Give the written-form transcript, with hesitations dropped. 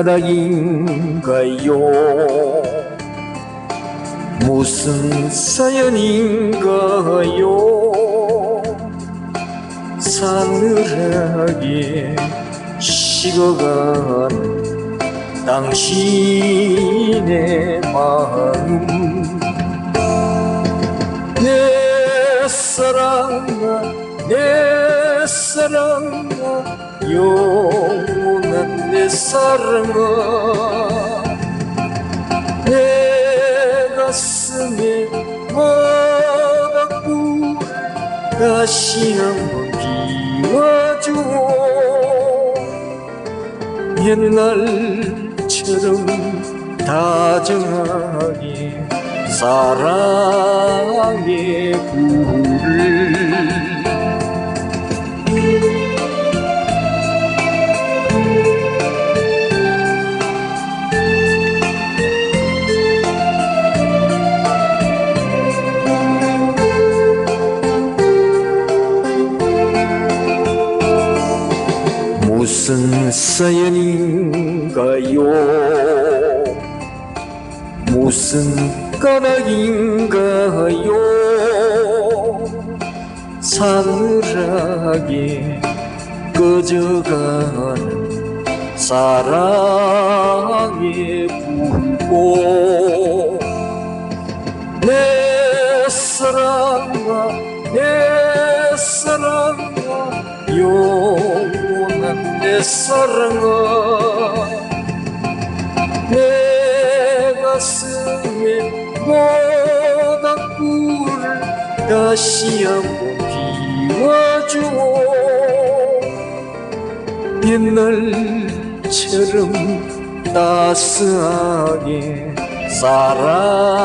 까닭인가요? 무슨 사연인가요? 사늘하게 식어가는 당신의 마음. 내 사랑아 내 사랑아 영원한 내 사랑아, 내 가슴에 와닿고 다시 한번 비워주오. 옛날처럼 다정하게 사랑의 불을. 무슨 사연인가요? 무슨 까닭인가요? 사늘하게 꺼져가는 사랑의 불꽃. 내 사랑아 내 사랑아 영원한 내 사랑아, 내 가슴에 모닥불을 다시 한번 피워주오. 옛날처럼 따스하게 사랑의